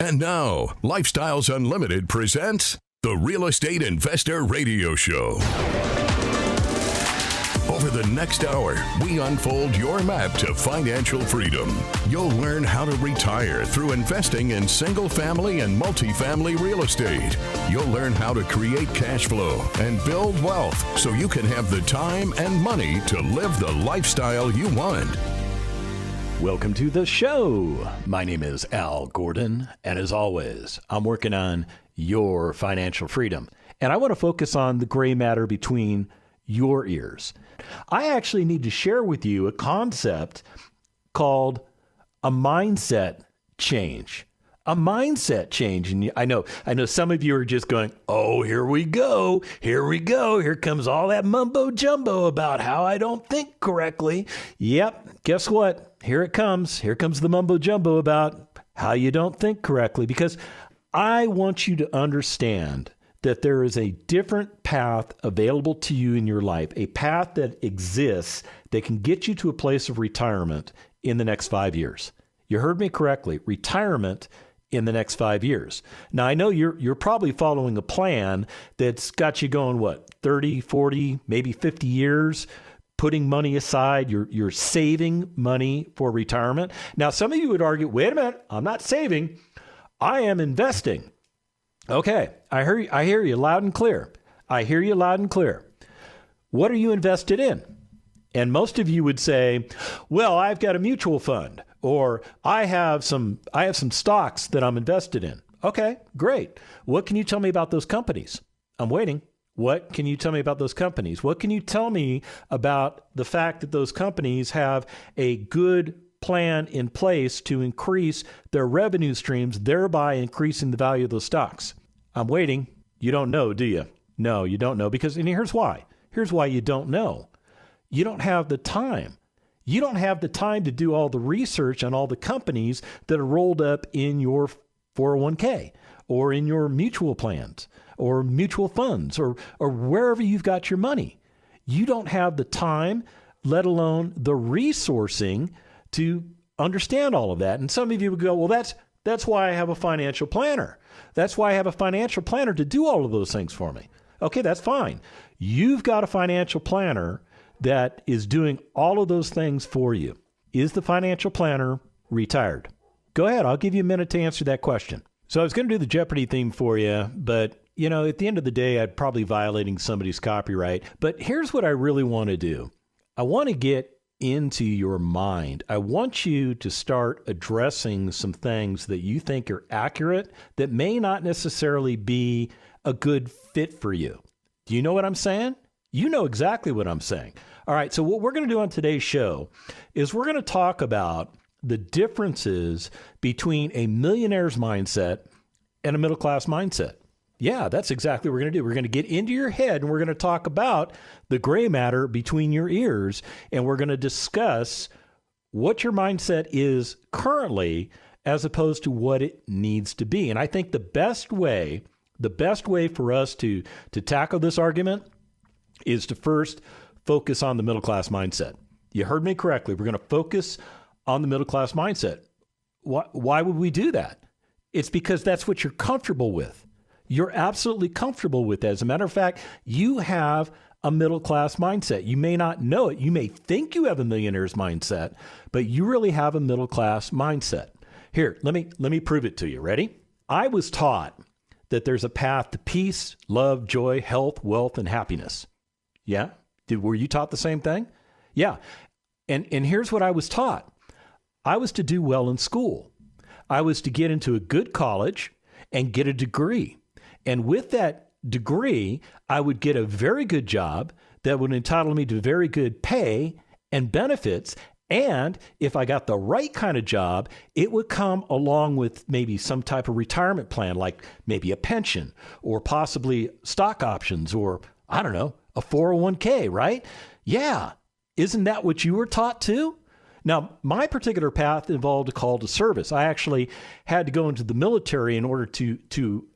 And now, Lifestyles Unlimited presents the Real Estate Investor Radio Show. Over the next hour, we unfold your map to financial freedom. You'll learn how to retire through investing in single-family and multifamily real estate. You'll learn how to create cash flow and build wealth so you can have the time and money to live the lifestyle you want. Welcome to the show. My name is Al Gordon, and as always, I'm working on your financial freedom. And I want to focus on the gray matter between your ears. I actually need to share with you a concept called a mindset change. A mindset change. And I know some of you are just going, oh, here we go. Here comes all that mumbo jumbo about how I don't think correctly. Yep. Guess what? Here it comes. Here comes the mumbo jumbo about how you don't think correctly, because I want you to understand that there is a different path available to you in your life, a path that exists that can get you to a place of retirement in the next 5 years. You heard me correctly. Retirement in the next 5 years. Now, I know you're probably following a plan that's got you going, 30, 40, maybe 50 years, putting money aside. You're saving money for retirement. Now, some of you would argue, wait a minute, I'm not saving. I am investing. Okay, I hear you loud and clear. What are you invested in? And most of you would say, well, I've got a mutual fund, or I have some stocks that I'm invested in. Okay, great. What can you tell me about those companies? I'm waiting. What can you tell me about those companies? What can you tell me about the fact that those companies have a good plan in place to increase their revenue streams, thereby increasing the value of those stocks? I'm waiting. You don't know, do you? No, you don't know, because, and here's why. Here's why you don't know. You don't have the time. You don't have the time to do all the research on all the companies that are rolled up in your 401k or in your mutual plans or mutual funds or wherever you've got your money. You don't have the time, let alone the resourcing to understand all of that. And some of you would go, well, that's why I have a financial planner. That's why I have a financial planner to do all of those things for me. Okay, that's fine. You've got a financial planner that is doing all of those things for you. Is the financial planner retired? Go ahead. I'll give you a minute to answer that question. So I was going to do the Jeopardy theme for you, but at the end of the day, I'd probably violating somebody's copyright. But here's what I really want to do. I want to get into your mind. I want you to start addressing some things that you think are accurate that may not necessarily be a good fit for you. Do you know what I'm saying? You know exactly what I'm saying. All right, so what we're going to do on today's show is we're going to talk about the differences between a millionaire's mindset and a middle-class mindset. Yeah, that's exactly what we're going to do. We're going to get into your head, and we're going to talk about the gray matter between your ears, and we're going to discuss what your mindset is currently as opposed to what it needs to be. And I think the best way for us to tackle this argument is to first focus on the middle-class mindset. You heard me correctly. We're going to focus on the middle-class mindset. Why would we do that? It's because that's what you're comfortable with. You're absolutely comfortable with that. As a matter of fact, you have a middle-class mindset. You may not know it. You may think you have a millionaire's mindset, but you really have a middle-class mindset. Here, let me prove it to you. Ready? I was taught that there's a path to peace, love, joy, health, wealth, and happiness. Yeah? Were you taught the same thing? Yeah. And here's what I was taught. I was to do well in school. I was to get into a good college and get a degree. And with that degree, I would get a very good job that would entitle me to very good pay and benefits. And if I got the right kind of job, it would come along with maybe some type of retirement plan, like maybe a pension or possibly stock options or, I don't know, a 401k, right? Yeah. Isn't that what you were taught too? Now, my particular path involved a call to service. I actually had to go into the military in order to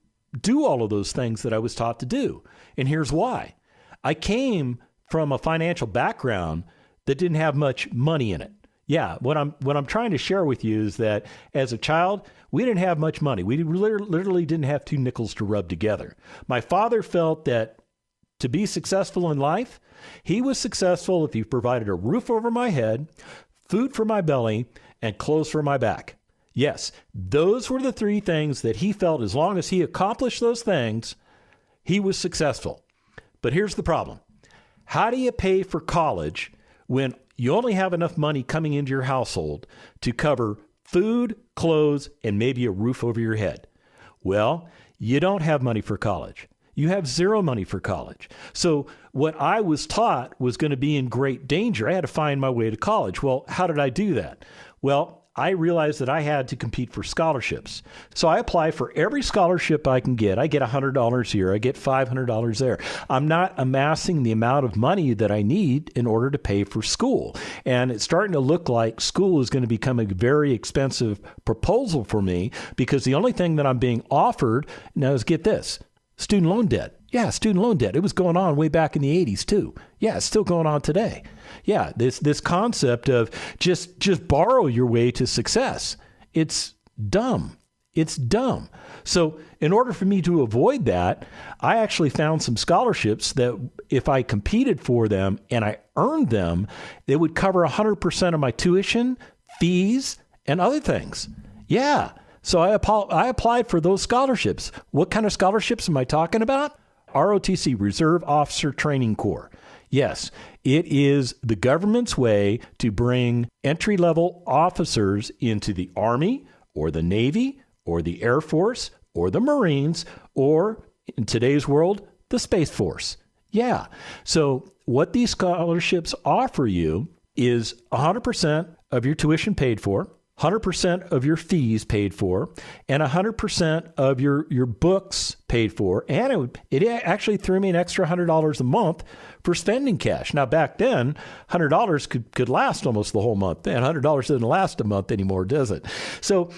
do all of those things that I was taught to do. And here's why. I came from a financial background that didn't have much money in it. Yeah, what I'm trying to share with you is that as a child, we didn't have much money. We literally didn't have two nickels to rub together. My father felt that to be successful in life, he was successful if he provided a roof over my head, food for my belly, and clothes for my back. Yes, those were the three things that he felt as long as he accomplished those things, he was successful. But here's the problem. How do you pay for college when you only have enough money coming into your household to cover food, clothes, and maybe a roof over your head? Well, you don't have money for college. You have zero money for college. So what I was taught was going to be in great danger. I had to find my way to college. Well, how did I do that? Well, I realized that I had to compete for scholarships. So I apply for every scholarship I can get. I get $100 here. I get $500 there. I'm not amassing the amount of money that I need in order to pay for school. And it's starting to look like school is going to become a very expensive proposal for me because the only thing that I'm being offered now is, get this, student loan debt. Yeah, student loan debt. It was going on way back in the 80s too. Yeah, it's still going on today. Yeah, this concept of just borrow your way to success. It's dumb. It's dumb. So in order for me to avoid that, I actually found some scholarships that if I competed for them and I earned them, they would cover 100% of my tuition, fees, and other things. Yeah. So I applied for those scholarships. What kind of scholarships am I talking about? ROTC, Reserve Officer Training Corps. Yes, it is the government's way to bring entry-level officers into the Army or the Navy or the Air Force or the Marines or, in today's world, the Space Force. Yeah. So what these scholarships offer you is 100% of your tuition paid for, 100% of your fees paid for, and 100% of your books paid for. And it actually threw me an extra $100 a month for spending cash. Now, back then, $100 could last almost the whole month. And $100 doesn't last a month anymore, does it? So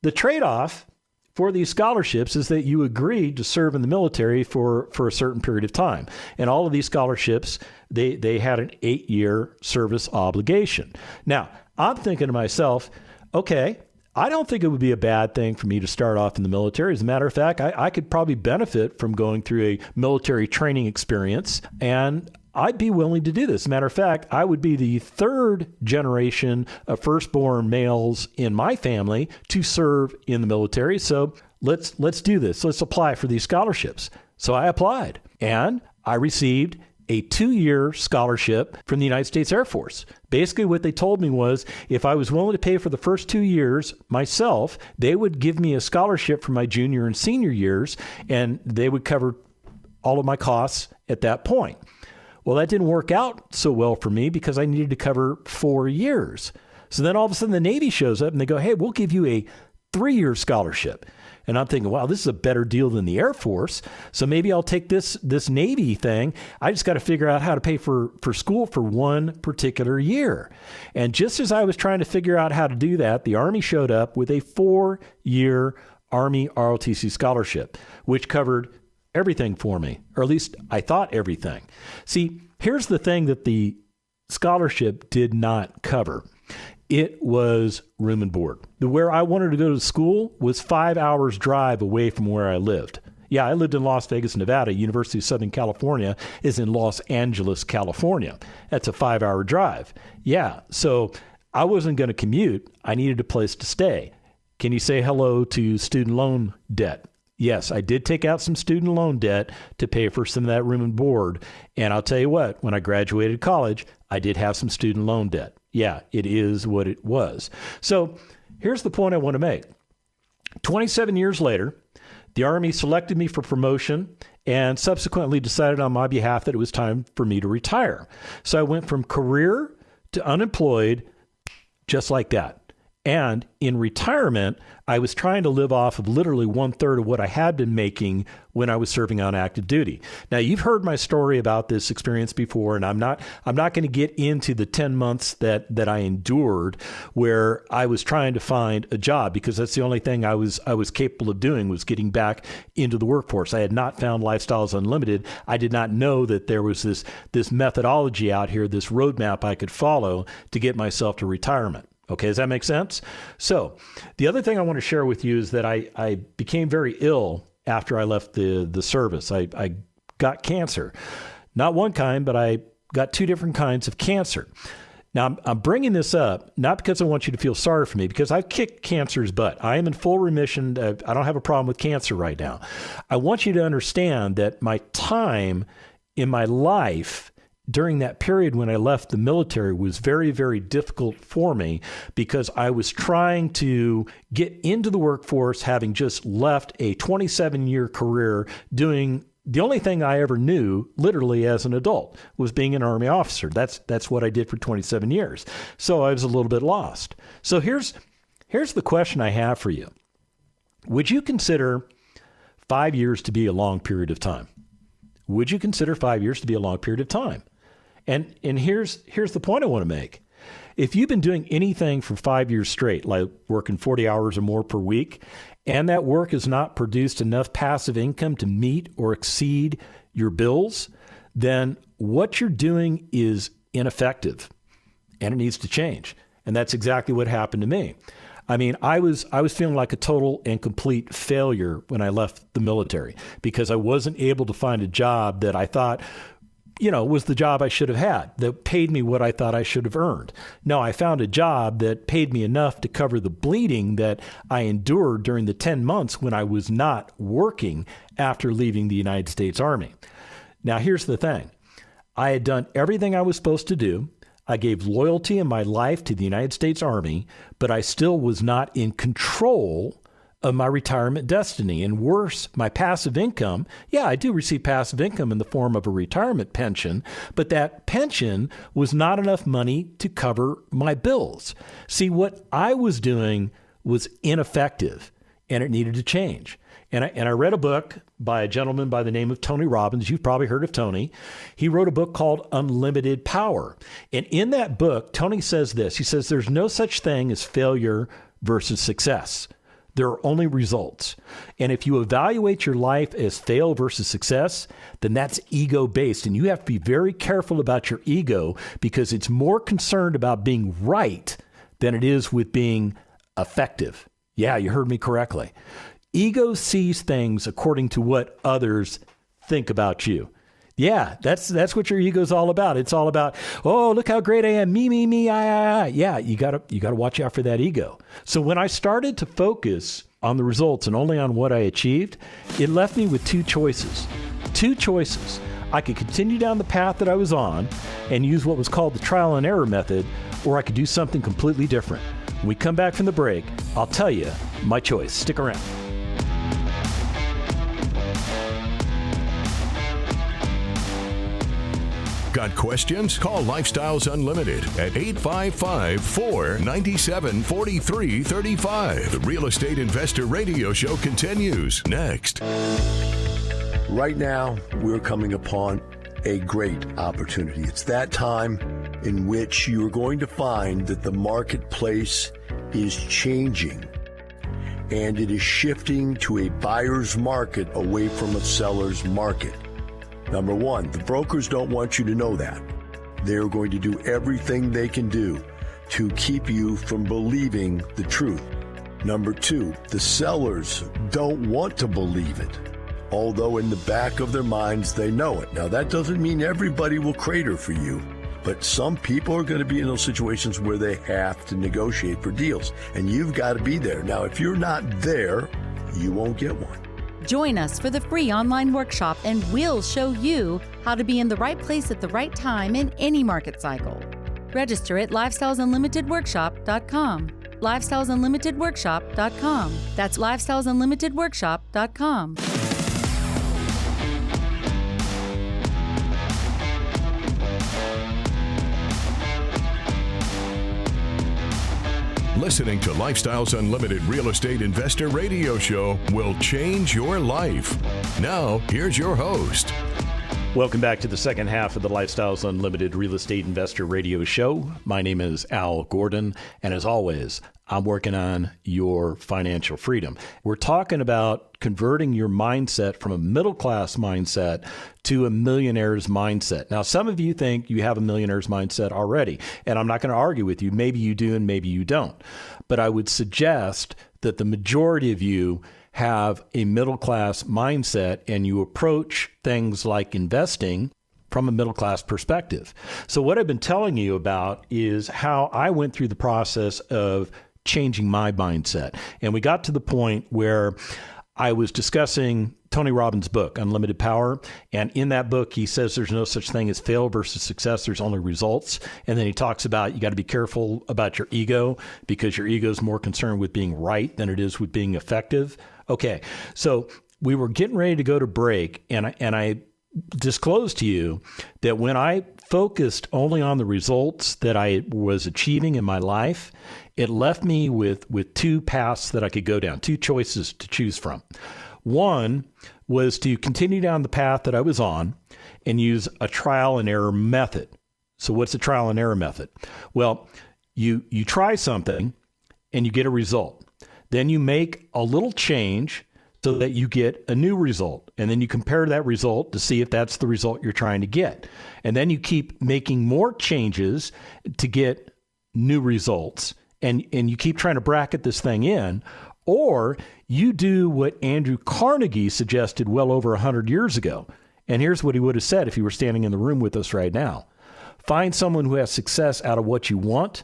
the trade-off for these scholarships is that you agreed to serve in the military for a certain period of time. And all of these scholarships, they had an 8-year service obligation. Now, I'm thinking to myself, okay, I don't think it would be a bad thing for me to start off in the military. As a matter of fact, I could probably benefit from going through a military training experience, and I'd be willing to do this. As a matter of fact, I would be the third generation of firstborn males in my family to serve in the military. So let's do this. Let's apply for these scholarships. So I applied, and I received a 2-year scholarship from the United States Air Force. Basically, what they told me was if I was willing to pay for the first 2 years myself, they would give me a scholarship for my junior and senior years, and they would cover all of my costs at that point. Well, that didn't work out so well for me because I needed to cover 4 years. So then all of a sudden the Navy shows up and they go, hey, we'll give you a 3-year scholarship. And I'm thinking, wow, this is a better deal than the Air Force. So maybe I'll take this Navy thing. I just got to figure out how to pay for school for one particular year. And just as I was trying to figure out how to do that, the Army showed up with a 4-year Army ROTC scholarship, which covered everything for me, or at least I thought everything. See, here's the thing that the scholarship did not cover. It was room and board. Where I wanted to go to school was 5 hours drive away from where I lived. Yeah, I lived in Las Vegas, Nevada. University of Southern California is in Los Angeles, California. That's a 5-hour drive. Yeah, so I wasn't going to commute. I needed a place to stay. Can you say hello to student loan debt? Yes, I did take out some student loan debt to pay for some of that room and board. And I'll tell you what, when I graduated college, I did have some student loan debt. Yeah, it is what it was. So here's the point I want to make. 27 years later, the Army selected me for promotion and subsequently decided on my behalf that it was time for me to retire. So I went from career to unemployed just like that. And in retirement, I was trying to live off of literally 1/3 of what I had been making when I was serving on active duty. Now, you've heard my story about this experience before, and I'm not going to get into the 10 months that I endured where I was trying to find a job, because that's the only thing I was capable of doing, was getting back into the workforce. I had not found Lifestyles Unlimited. I did not know that there was this methodology out here, this roadmap I could follow to get myself to retirement. Okay, does that make sense? So the other thing I want to share with you is that I became very ill after I left the service. I got cancer. Not one kind, but I got 2 different kinds of cancer. Now, I'm bringing this up not because I want you to feel sorry for me, because I've kicked cancer's butt. I am in full remission. I don't have a problem with cancer right now. I want you to understand that my time in my life during that period when I left the military was very, very difficult for me, because I was trying to get into the workforce, having just left a 27-year career doing the only thing I ever knew, literally as an adult, was being an Army officer. That's what I did for 27 years. So I was a little bit lost. So here's the question I have for you. Would you consider 5 years to be a long period of time? Would you consider 5 years to be a long period of time? And here's the point I want to make. If you've been doing anything for 5 years straight, like working 40 hours or more per week, and that work has not produced enough passive income to meet or exceed your bills, then what you're doing is ineffective, and it needs to change. And that's exactly what happened to me. I mean, I was feeling like a total and complete failure when I left the military, because I wasn't able to find a job that I thought, was the job I should have had, that paid me what I thought I should have earned. No, I found a job that paid me enough to cover the bleeding that I endured during the 10 months when I was not working after leaving the United States Army. Now, here's the thing. I had done everything I was supposed to do. I gave loyalty in my life to the United States Army, but I still was not in control of my retirement destiny. And worse, my passive income. Yeah, I do receive passive income in the form of a retirement pension, but that pension was not enough money to cover my bills. See, what I was doing was ineffective, and it needed to change. And I read a book by a gentleman by the name of Tony Robbins. You've probably heard of Tony. He wrote a book called Unlimited Power. And in that book, Tony says this. He says, there's no such thing as failure versus success. There are only results. And if you evaluate your life as fail versus success, then that's ego-based. And you have to be very careful about your ego, because it's more concerned about being right than it is with being effective. Yeah, you heard me correctly. Ego sees things according to what others think about you. Yeah, that's what your ego's all about. It's all about, oh, look how great I am. Me, I. Yeah, you gotta watch out for that ego. So when I started to focus on the results and only on what I achieved, it left me with 2 choices. 2 choices. I could continue down the path that I was on and use what was called the trial and error method, or I could do something completely different. When we come back from the break, I'll tell you my choice. Stick around. Got questions? Call Lifestyles Unlimited at 855-497-4335. The Real Estate Investor Radio Show continues next. Right now, we're coming upon a great opportunity. It's that time in which you're going to find that the marketplace is changing, and it is shifting to a buyer's market away from a seller's market. Number one, the brokers don't want you to know that. They're going to do everything they can do to keep you from believing the truth. Number two, the sellers don't want to believe it, although in the back of their minds they know it. Now, that doesn't mean everybody will crater for you, but some people are going to be in those situations where they have to negotiate for deals, and you've got to be there. Now, if you're not there, you won't get one. Join us for the free online workshop, and we'll show you how to be in the right place at the right time in any market cycle. Register at lifestylesunlimitedworkshop.com. lifestylesunlimitedworkshop.com. That's lifestylesunlimitedworkshop.com. Listening to Lifestyles Unlimited Real Estate Investor Radio Show will change your life. Now, here's your host. Welcome back to the second half of the Lifestyles Unlimited Real Estate Investor Radio Show. My name is Al Gordon, and as always, I'm working on your financial freedom. We're talking about converting your mindset from a middle-class mindset to a millionaire's mindset. Now, some of you think you have a millionaire's mindset already, and I'm not going to argue with you. Maybe you do and maybe you don't. But I would suggest that the majority of you have a middle-class mindset and you approach things like investing from a middle-class perspective. So what I've been telling you about is how I went through the process of changing my mindset. And we got to the point where I was discussing Tony Robbins' book, Unlimited Power. And in that book, he says there's no such thing as fail versus success. There's only results. And then he talks about you got to be careful about your ego because your ego is more concerned with being right than it is with being effective. Okay, so we were getting ready to go to break, and I disclosed to you that when I focused only on the results that I was achieving in my life, it left me with two paths that I could go down, two choices to choose from. One was to continue down the path that I was on and use a trial and error method. So what's a trial and error method? Well, you try something and you get a result. Then you make a little change so that you get a new result. And then you compare that result to see if that's the result you're trying to get. And then you keep making more changes to get new results. And you keep trying to bracket this thing in. Or you do what Andrew Carnegie suggested well over 100 years ago. And here's what he would have said if he were standing in the room with us right now. Find someone who has success out of what you want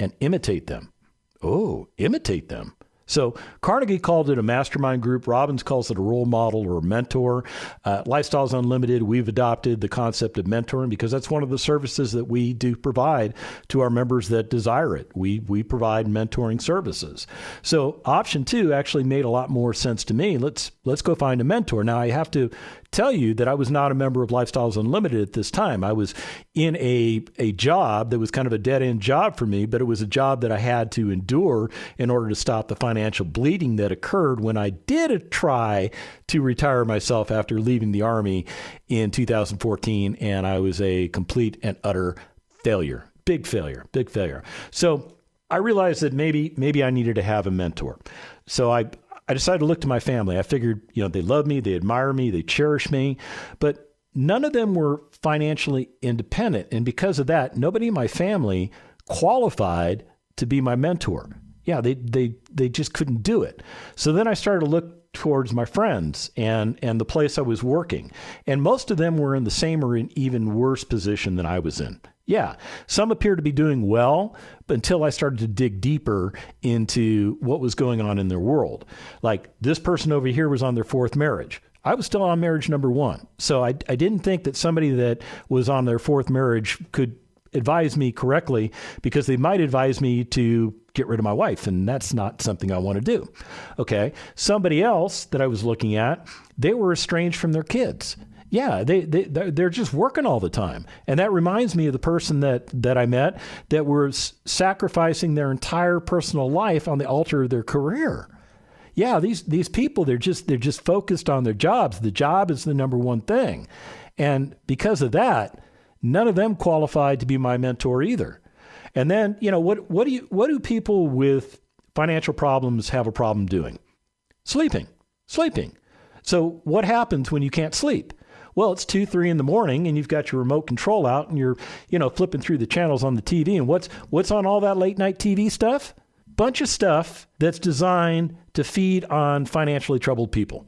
and imitate them. Oh, imitate them. So Carnegie called it a mastermind group. Robbins calls it a role model or a mentor. Lifestyles Unlimited, we've adopted the concept of mentoring because that's one of the services that we do provide to our members that desire it. We provide mentoring services. So option two actually made a lot more sense to me. Let's go find a mentor. Now, I have to tell you that I was not a member of Lifestyles Unlimited at this time. I was in a job that was kind of a dead-end job for me, but it was a job that I had to endure in order to stop the financial bleeding that occurred when I did try to retire myself after leaving the Army in 2014, and I was a complete and utter failure. Big failure. So I realized that maybe I needed to have a mentor. So I decided to look to my family. I figured, they love me, they admire me, they cherish me, but none of them were financially independent. And because of that, nobody in my family qualified to be my mentor. Yeah, they just couldn't do it. So then I started to look towards my friends and the place I was working. And most of them were in the same or an even worse position than I was in. Yeah, some appear to be doing well, but until I started to dig deeper into what was going on in their world. Like this person over here was on their fourth marriage. I was still on marriage number one. So I didn't think that somebody that was on their fourth marriage could advise me correctly because they might advise me to get rid of my wife, and that's not something I want to do. Okay, somebody else that I was looking at, they were estranged from their kids. Yeah, they're just working all the time. And that reminds me of the person that I met that was sacrificing their entire personal life on the altar of their career. Yeah, these people, they're just focused on their jobs. The job is the number one thing. And because of that, none of them qualified to be my mentor either. And then, what do people with financial problems have a problem doing? Sleeping. So what happens when you can't sleep? Well, it's 2, 3 in the morning and you've got your remote control out and you're, flipping through the channels on the TV. And what's on all that late night TV stuff? Bunch of stuff that's designed to feed on financially troubled people.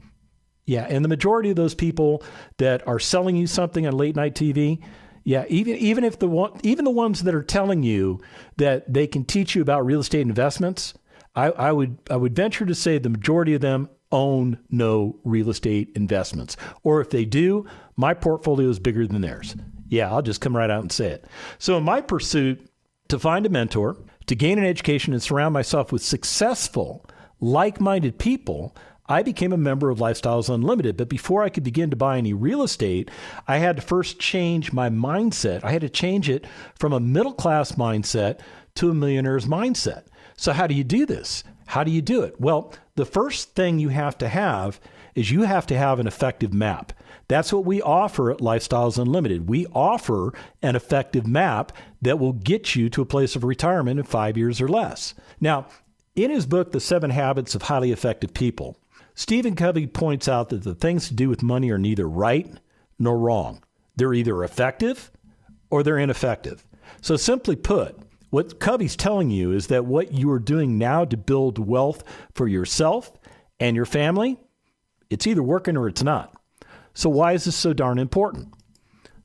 Yeah. And the majority of those people that are selling you something on late night TV, yeah, even the ones that are telling you that they can teach you about real estate investments, I would venture to say the majority of them own no real estate investments. Or if they do, my portfolio is bigger than theirs. Yeah, I'll just come right out and say it. So in my pursuit to find a mentor, to gain an education and surround myself with successful, like-minded people, I became a member of Lifestyles Unlimited. But before I could begin to buy any real estate, I had to first change my mindset. I had to change it from a middle-class mindset to a millionaire's mindset. So how do you do this? How do you do it? Well, the first thing you have to have is you have to have an effective map. That's what we offer at Lifestyles Unlimited. We offer an effective map that will get you to a place of retirement in 5 years or less. Now, in his book, The 7 Habits of Highly Effective People, Stephen Covey points out that the things to do with money are neither right nor wrong. They're either effective or they're ineffective. So simply put, what Covey's telling you is that what you are doing now to build wealth for yourself and your family, it's either working or it's not. So why is this so darn important?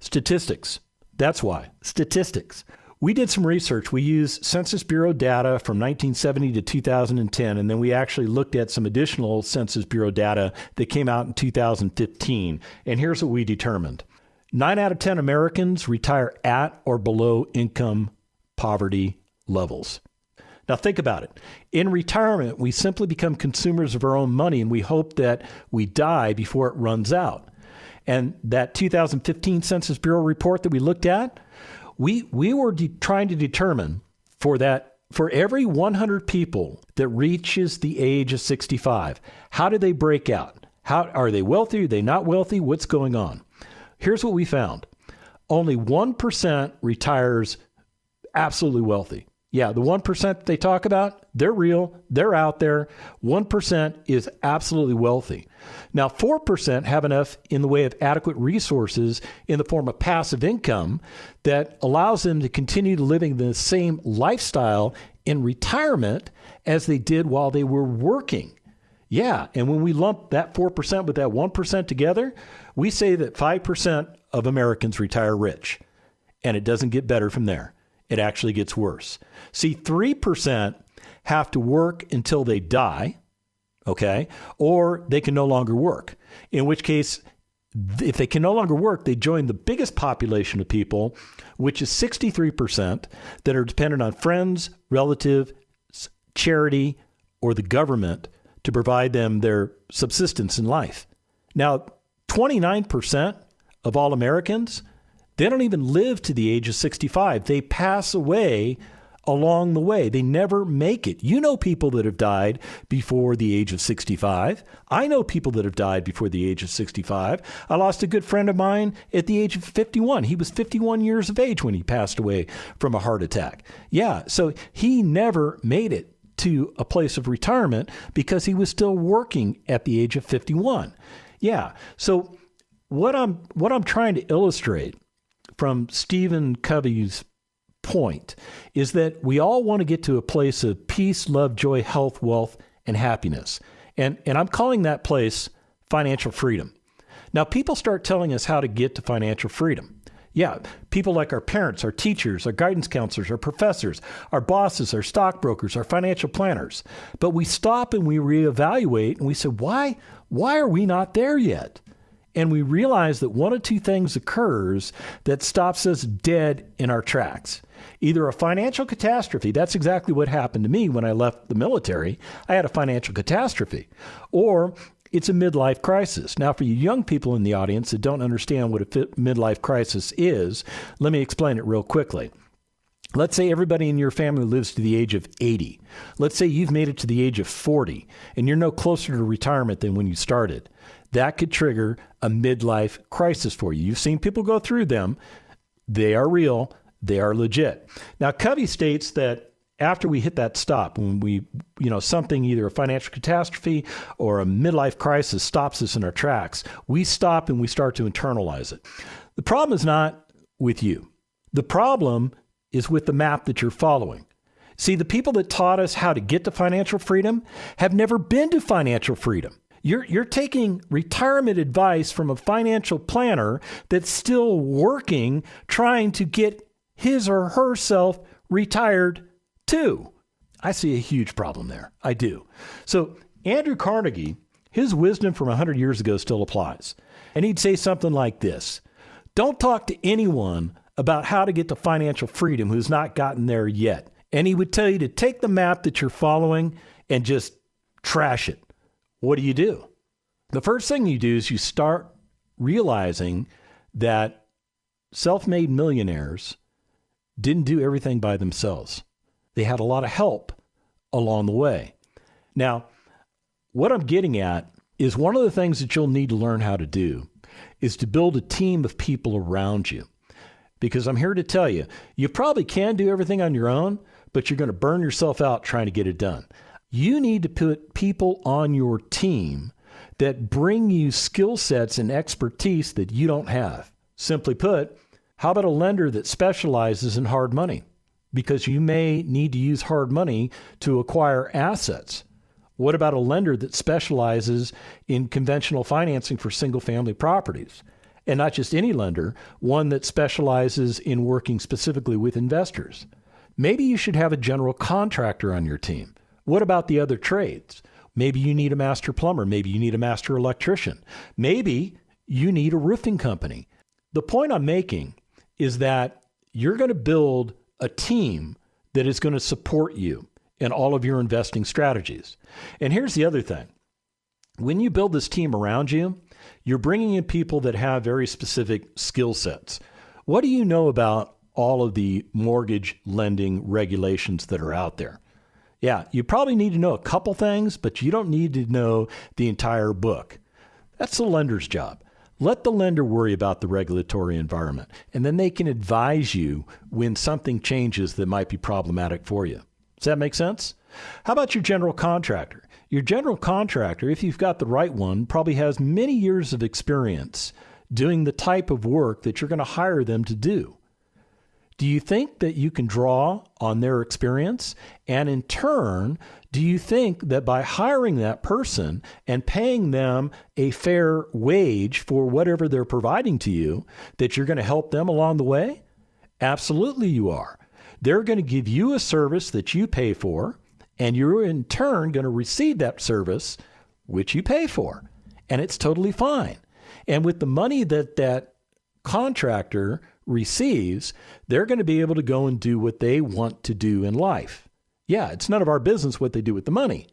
Statistics. That's why. Statistics. We did some research. We used Census Bureau data from 1970 to 2010, and then we actually looked at some additional Census Bureau data that came out in 2015. And here's what we determined. 9 out of 10 Americans retire at or below income poverty levels. Now think about it. In retirement, we simply become consumers of our own money, and we hope that we die before it runs out. And that 2015 Census Bureau report that we looked at, we were trying to determine for every 100 people that reaches the age of 65, how do they break out? How are they wealthy? Are they not wealthy? What's going on? Here's what we found. Only 1% retires absolutely wealthy. Yeah, the 1% that they talk about, they're real, they're out there. 1% is absolutely wealthy. Now, 4% have enough in the way of adequate resources in the form of passive income that allows them to continue to living the same lifestyle in retirement as they did while they were working. Yeah, and when we lump that 4% with that 1% together, we say that 5% of Americans retire rich, and it doesn't get better from there. It actually gets worse. See, 3% have to work until they die, okay? Or they can no longer work, in which case, if they can no longer work, they join the biggest population of people, which is 63% that are dependent on friends, relatives, charity, or the government to provide them their subsistence in life. Now, 29% of all Americans, they don't even live to the age of 65. They pass away along the way. They never make it. You know people that have died before the age of 65. I know people that have died before the age of 65. I lost a good friend of mine at the age of 51. He was 51 years of age when he passed away from a heart attack. Yeah, so he never made it to a place of retirement because he was still working at the age of 51. Yeah, so what I'm trying to illustrate from Stephen Covey's point is that we all want to get to a place of peace, love, joy, health, wealth, and happiness. And I'm calling that place financial freedom. Now, people start telling us how to get to financial freedom. Yeah, people like our parents, our teachers, our guidance counselors, our professors, our bosses, our stockbrokers, our financial planners. But we stop and we reevaluate and we say, why are we not there yet? And we realize that one of two things occurs that stops us dead in our tracks. Either a financial catastrophe, that's exactly what happened to me when I left the military. I had a financial catastrophe. Or it's a midlife crisis. Now, for you young people in the audience that don't understand what a midlife crisis is, let me explain it real quickly. Let's say everybody in your family lives to the age of 80. Let's say you've made it to the age of 40, and you're no closer to retirement than when you started. That could trigger a midlife crisis for you. You've seen people go through them. They are real. They are legit. Now, Covey states that after we hit that stop, when we, something, either a financial catastrophe or a midlife crisis stops us in our tracks, we stop and we start to internalize it. The problem is not with you. The problem is with the map that you're following. See, the people that taught us how to get to financial freedom have never been to financial freedom. You're taking retirement advice from a financial planner that's still working, trying to get his or herself retired too. I see a huge problem there. I do. So Andrew Carnegie, his wisdom from 100 years ago still applies. And he'd say something like this: don't talk to anyone about how to get to financial freedom who's not gotten there yet. And he would tell you to take the map that you're following and just trash it. What do? The first thing you do is you start realizing that self-made millionaires didn't do everything by themselves. They had a lot of help along the way. Now, what I'm getting at is one of the things that you'll need to learn how to do is to build a team of people around you. Because I'm here to tell you, you probably can do everything on your own, but you're going to burn yourself out trying to get it done. You need to put people on your team that bring you skill sets and expertise that you don't have. Simply put, how about a lender that specializes in hard money? Because you may need to use hard money to acquire assets. What about a lender that specializes in conventional financing for single-family properties? And not just any lender, one that specializes in working specifically with investors. Maybe you should have a general contractor on your team. What about the other trades? Maybe you need a master plumber. Maybe you need a master electrician. Maybe you need a roofing company. The point I'm making is that you're going to build a team that is going to support you in all of your investing strategies. And here's the other thing. When you build this team around you, you're bringing in people that have very specific skill sets. What do you know about all of the mortgage lending regulations that are out there? Yeah, you probably need to know a couple things, but you don't need to know the entire book. That's the lender's job. Let the lender worry about the regulatory environment, and then they can advise you when something changes that might be problematic for you. Does that make sense? How about your general contractor? Your general contractor, if you've got the right one, probably has many years of experience doing the type of work that you're going to hire them to do. Do you think that you can draw on their experience? And in turn, do you think that by hiring that person and paying them a fair wage for whatever they're providing to you, that you're going to help them along the way? Absolutely you are. They're going to give you a service that you pay for, and you're in turn going to receive that service which you pay for. And it's totally fine. And with the money that that contractor receives, they're going to be able to go and do what they want to do in life. Yeah, it's none of our business what they do with the money,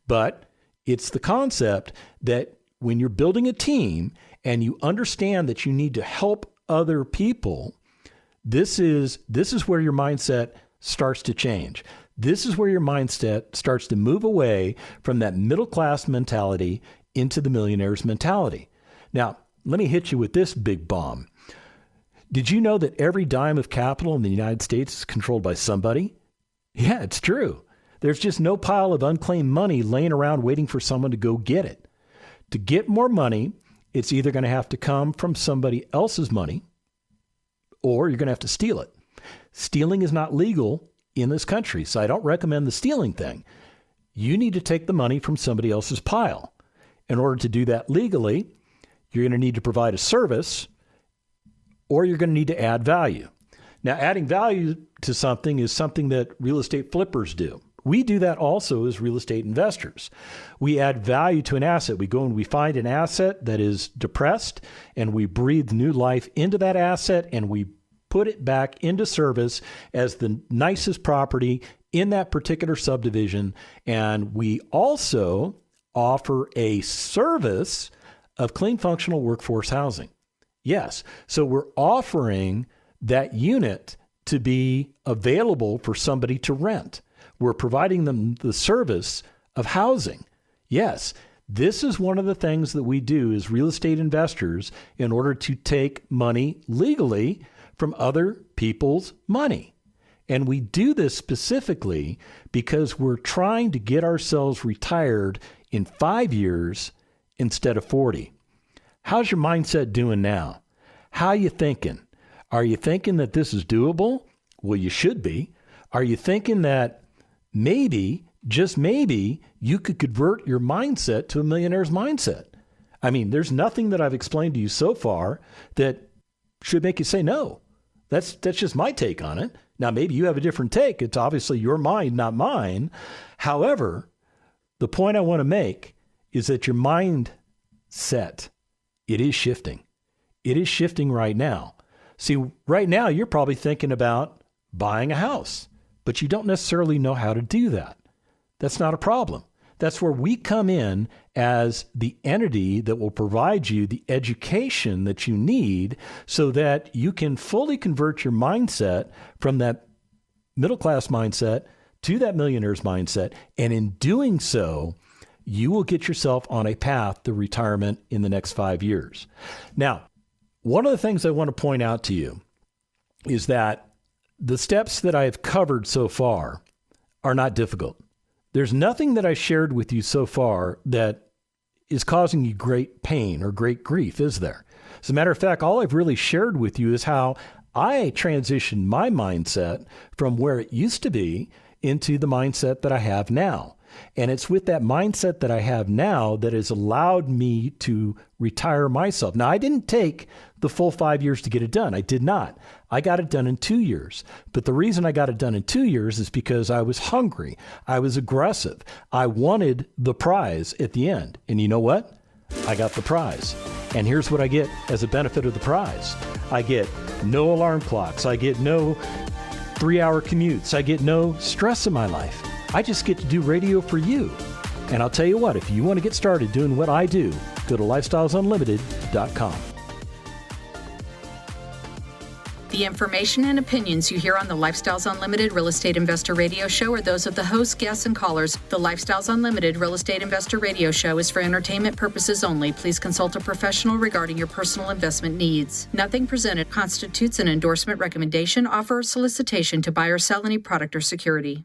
but it's the concept that when you're building a team and you understand that you need to help other people, this is where your mindset starts to change. This is where your mindset starts to move away from that middle-class mentality into the millionaire's mentality. Now, let me hit you with this big bomb. Did you know that every dime of capital in the United States is controlled by somebody? Yeah, it's true. There's just no pile of unclaimed money laying around waiting for someone to go get it. To get more money, it's either going to have to come from somebody else's money, or you're going to have to steal it. Stealing is not legal in this country, so I don't recommend the stealing thing. You need to take the money from somebody else's pile. In order to do that legally, you're going to need to provide a service, or you're going to need to add value. Now, adding value to something is something that real estate flippers do. We do that also as real estate investors. We add value to an asset. We go and we find an asset that is depressed, and we breathe new life into that asset, and we put it back into service as the nicest property in that particular subdivision. And we also offer a service of clean, functional workforce housing. Yes, so we're offering that unit to be available for somebody to rent. We're providing them the service of housing. Yes, this is one of the things that we do as real estate investors in order to take money legally from other people's money. And we do this specifically because we're trying to get ourselves retired in 5 years instead of 40. How's your mindset doing now? How are you thinking? Are you thinking that this is doable? Well, you should be. Are you thinking that maybe, just maybe, you could convert your mindset to a millionaire's mindset? I mean, there's nothing that I've explained to you so far that should make you say no. That's just my take on it. Now, maybe you have a different take. It's obviously your mind, not mine. However, the point I want to make is that your mindset, it is shifting. It is shifting right now. See, right now, you're probably thinking about buying a house, but you don't necessarily know how to do that. That's not a problem. That's where we come in as the entity that will provide you the education that you need so that you can fully convert your mindset from that middle-class mindset to that millionaire's mindset. And in doing so, you will get yourself on a path to retirement in the next 5 years. Now, one of the things I want to point out to you is that the steps that I've covered so far are not difficult. There's nothing that I shared with you so far that is causing you great pain or great grief, is there? As a matter of fact, all I've really shared with you is how I transitioned my mindset from where it used to be into the mindset that I have now. And it's with that mindset that I have now that has allowed me to retire myself. Now, I didn't take the full 5 years to get it done. I did not. I got it done in 2 years. But the reason I got it done in 2 years is because I was hungry. I was aggressive. I wanted the prize at the end. And you know what? I got the prize. And here's what I get as a benefit of the prize. I get no alarm clocks. I get no 3-hour commutes. I get no stress in my life. I just get to do radio for you. And I'll tell you what, if you want to get started doing what I do, go to lifestylesunlimited.com. The information and opinions you hear on the Lifestyles Unlimited Real Estate Investor Radio Show are those of the hosts, guests, and callers. The Lifestyles Unlimited Real Estate Investor Radio Show is for entertainment purposes only. Please consult a professional regarding your personal investment needs. Nothing presented constitutes an endorsement, recommendation, offer, or solicitation to buy or sell any product or security.